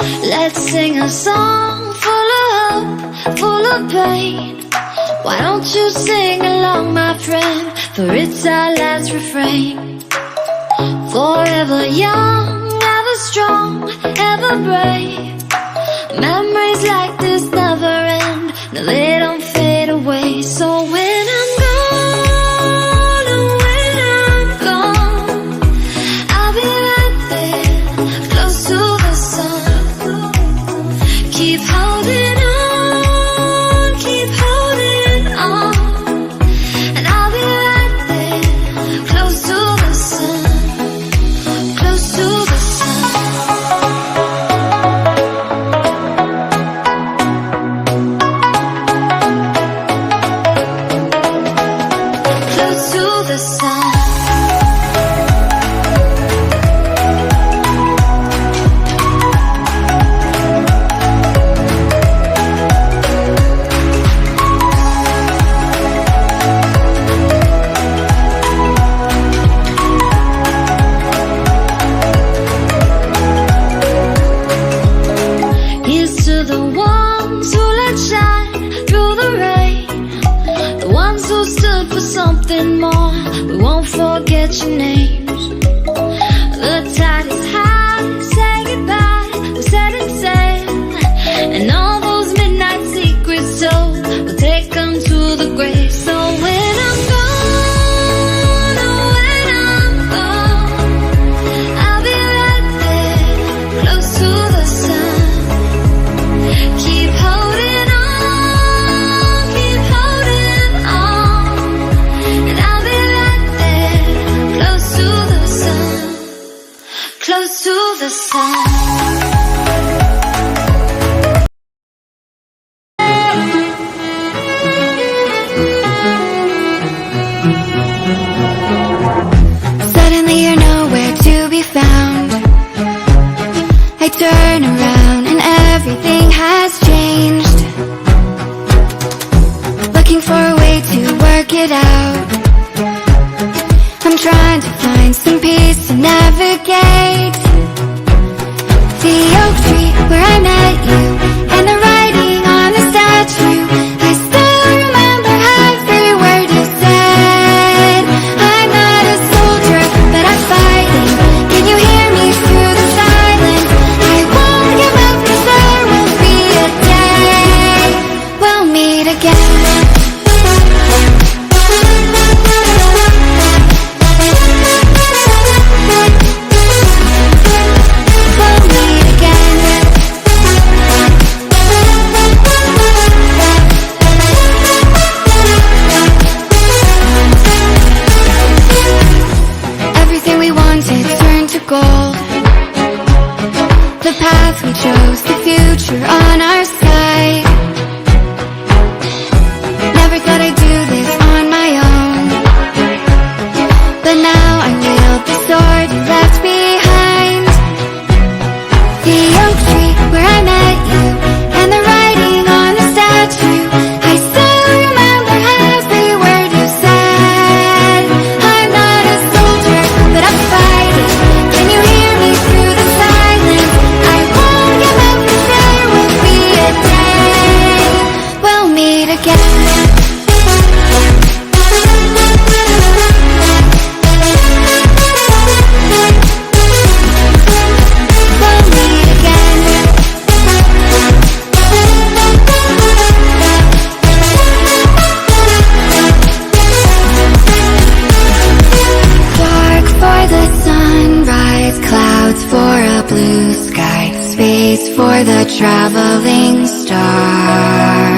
Let's sing a song full of hope, full of pain. Why don't you sing along, my friend, for it's our last refrain. Forever young, ever strong, ever brave. Memories like this never end, no, they don't fade away. So when I'm gone, and when I'm gone, I'll be right there, close to the sun. Keep holding on, keep holding on, and I'll be right there, close to the sun, close to the sun. Close to the sun. Here's to the ones who let shine through the rain, the ones who stood for something more. We won't forget your names. The tide is high, say goodbye, we're setting sail, and all those midnight secrets told, we'll take them to the grave. So when I'm gone, oh, when I'm gone, I'll be right there, close to the sun. Keep holding on, keep holding on, and I'll be right there, close to the sun, close to the sun. Suddenly you're nowhere to be found. I turn around and everything has changed. Looking for a way to work it out. I'm trying to find some peace to navigate. The oak tree where I met you, and the writing on the statue. I still remember every word you said. I'm not a soldier, but I'm fighting. Can you hear me through the silence? I won't give up, 'cause there will be a day we'll meet again. We'll meet again. Everything we wanted turned to gold. The path we chose, the future on our side. Never thought I'd do this on my own, but now I wield the sword you left behind. The oak tree where I met you, and the writing on the statue. I still remember every word you said. I'm not a soldier, but I'm fighting. Can you hear me through the silence? I won't give up, 'cause there will be a day we'll meet again. We'll meet again. Dark for the sunrise, clouds for a blue sky, space for the traveling star.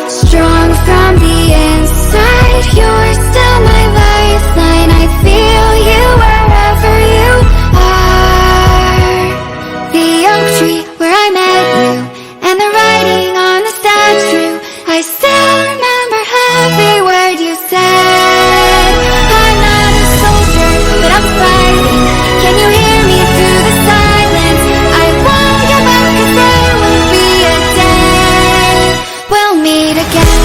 Strong from the inside, you're still my lifeline. I feel you wherever you are. The oak tree where I met you, and the writing on the statue. I still remember every word you said. I'm not a soldier, but I'm fighting. Can you hear me through the silence? I won't give up, 'cause there will be a day we'll meet again.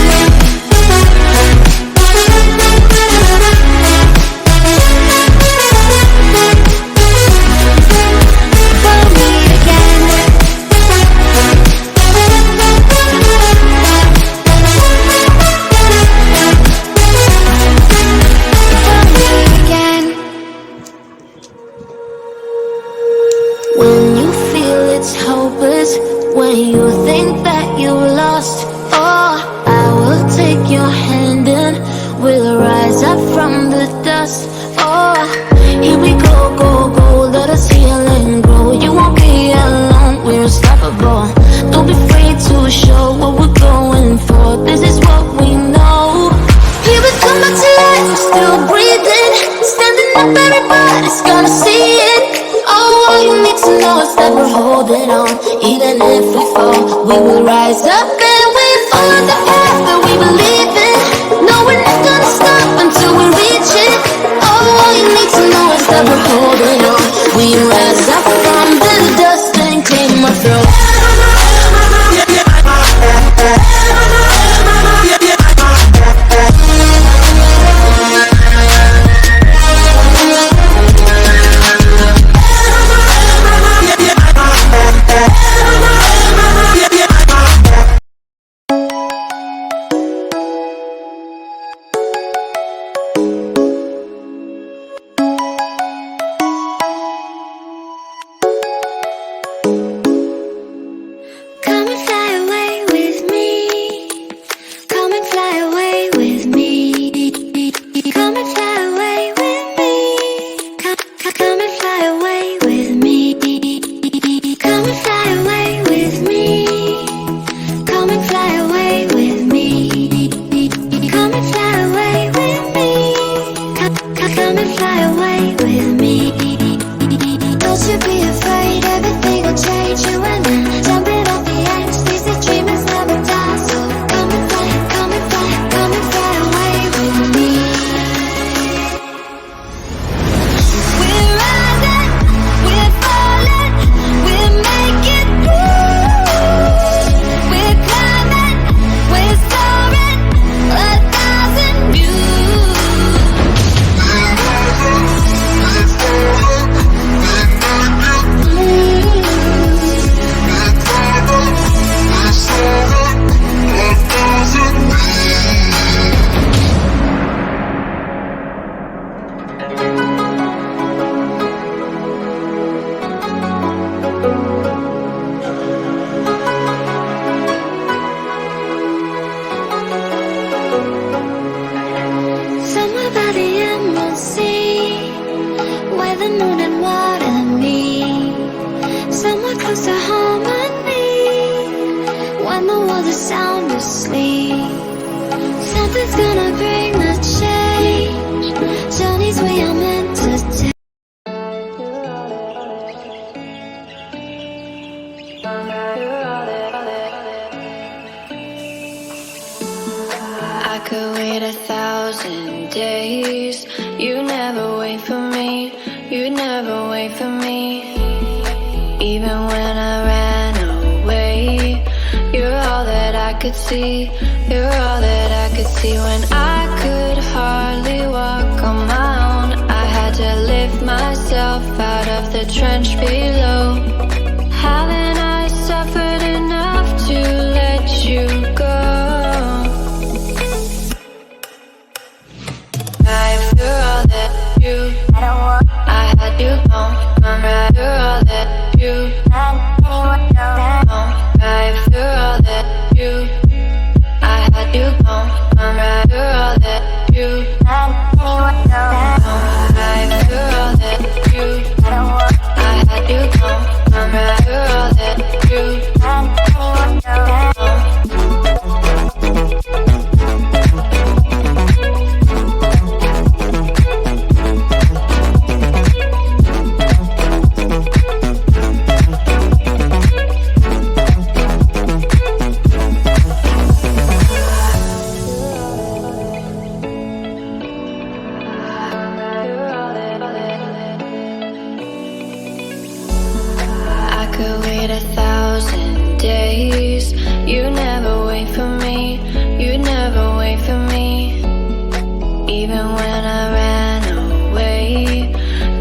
it's hopeless when you think that you lost. Oh, I will take your hand and we'll rise up from the dust. Oh, here we go, go, go, let us heal and grow. You won't be alone, we're unstoppable. Don't be afraid to show what we're going for. This is what we know. Here we come back to life, we're still breathing. Standing up, everybody's gonna see it. Oh, all you need to know is that we're holding on. Even if we fall, we will rise up and we follow the path that we believe in. No, we're not gonna stop until we reach it. Oh, all you need to know is that we're holding on. We rise up from the dust and claim our throat. I could wait 1,000 days. You never wait for me, you never wait for me. Even when I ran away, you're all that I could see, you're all that I could see. When I could hardly walk on my own, I had to lift myself out of the trench below. Haven't I suffered enough to let you go? You're all that you, I had you on, right. You're all that you, right. You're all that you, I had you on, right. You're all that you, right. You're all that you, I had you on, right. You're all that you, could wait 1,000 days. You never wait for me, you never wait for me. Even when I ran away,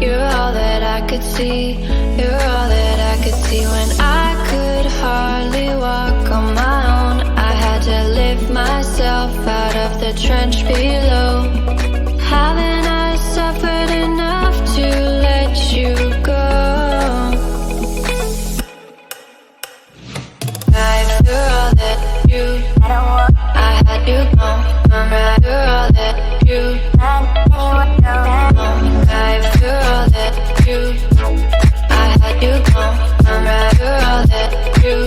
you're all that I could see, you're all that I could see. When I could hardly walk on my own, I had to lift myself out of the trench below. Haven't I suffered enough to let you go? you go, I'm right, you're all that you life, you're all that you I had you go, I'm right, you're all that you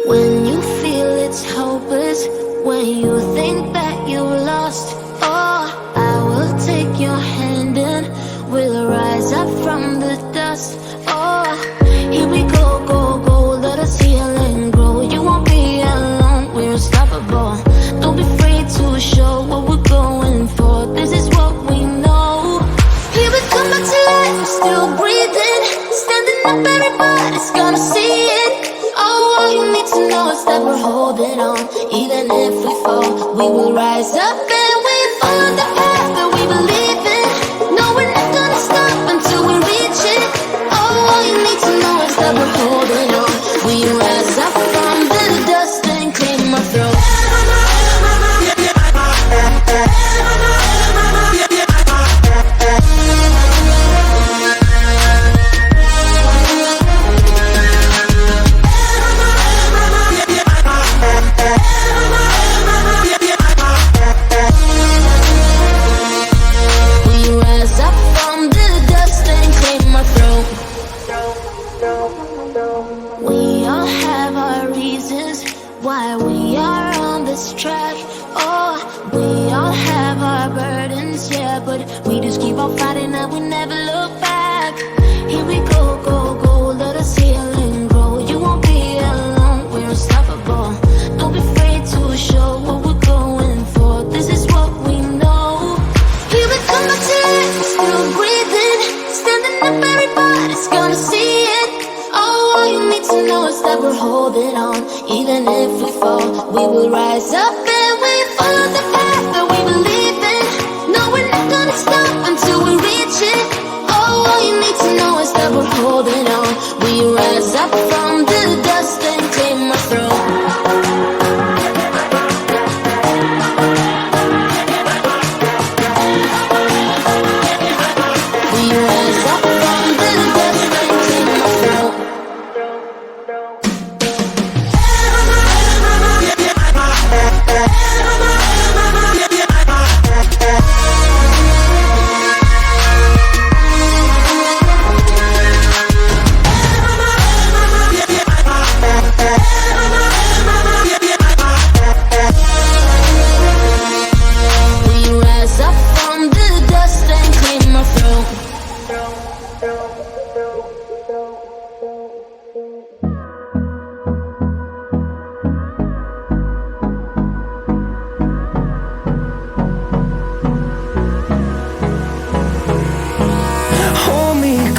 When you feel it's hopeless, when you think that you're lost, oh, I will take your hand and we'll rise up from the dust. Oh, here we go, go, go, let us heal and grow. You won't be alone, we're unstoppable. Don't be afraid to show what we're going for. This is what we know. Here we come back to life, still breathing, standing up, everybody's gonna see it. Oh, all you need to know is that we're holding on. Even if we fall, we will rise up and we follow the path that we believe in. No, we're not gonna stop until we reach it. Oh, all you need to know is that we're holding on. We rise up from the dust and clear my throat. We all have our reasons why we are on this track. Oh, we all have our burdens, yeah, but we just keep on fighting and we never look back. Here we go, go, go, let us heal and grow. You won't be alone, we're unstoppable. Don't be afraid to show what we're going for. This is what we know. Here we come back to life, still breathing, standing up, everybody's gonna see it. Oh, all you need to know is that we're holding on. Even if we fall, we will rise up and we follow the path that we believe in. No, we're not gonna stop until we reach it. Oh, all you need to know is that we're holding on. We rise up from the dust and clear my throat.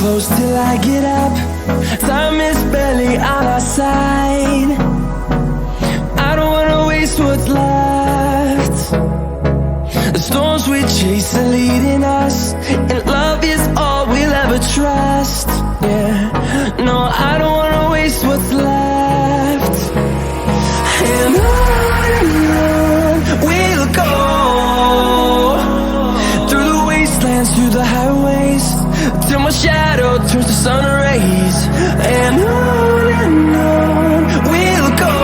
Close till I get up. Time is barely on our side. I don't wanna waste what's left. The storms we chase are leading us, and love is all we'll ever trust. Yeah, no, I don't wanna waste what's left. And on we'll go, through the wastelands, through the highways, till my shadow turns to sun rays. And on we'll go,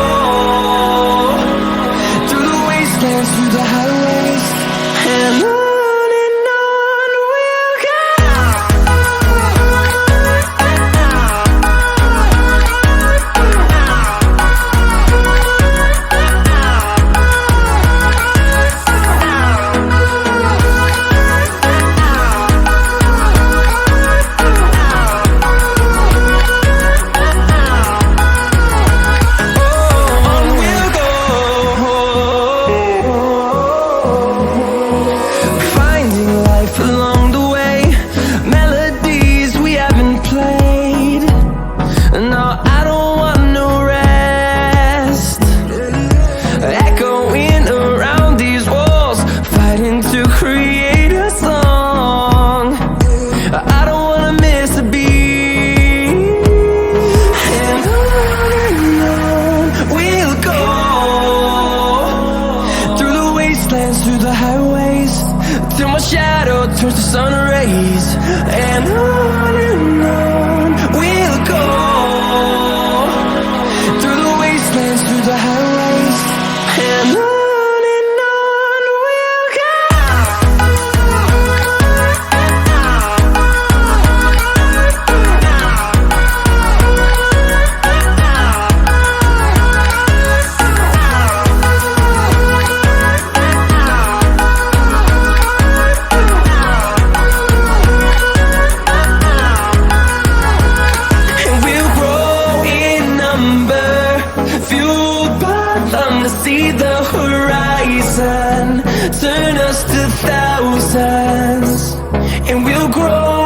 through the wastelands, through the highways, and on we'll go. till my shadow turns to sun rays. And on we'll go, through the wastelands, through the highways, and on we'll go. See the horizon, turn us to thousands, and we'll grow